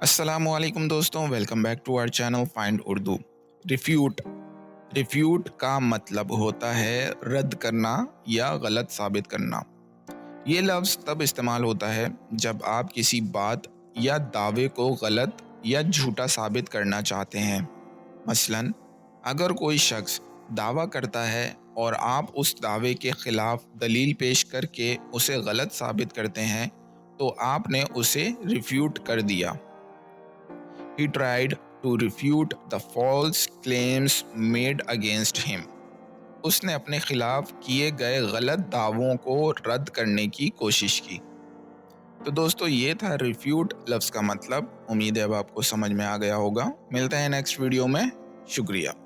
अस्सलामुअलैकुम दोस्तों, welcome back to our channel find Urdu. Refute refute का मतलब होता है रद्द करना या गलत साबित करना। ये लफ्ज़ तब इस्तेमाल होता है जब आप किसी बात या दावे को गलत या झूठा साबित करना चाहते हैं। मसलन, अगर कोई शख्स दावा करता है और आप उस दावे के खिलाफ दलील पेश करके उसे गलत साबित करते हैं, तो आपने उसे रिफ्यूट कर दिया। He tried to refute the false claims made against him. उसने अपने खिलाफ किए गए गलत दावों को रद्द करने की कोशिश की। तो दोस्तों, ये था रिफ्यूट लफ्ज़ का मतलब। उम्मीद है अब आपको समझ में आ गया होगा। मिलते हैं नेक्स्ट वीडियो में। शुक्रिया।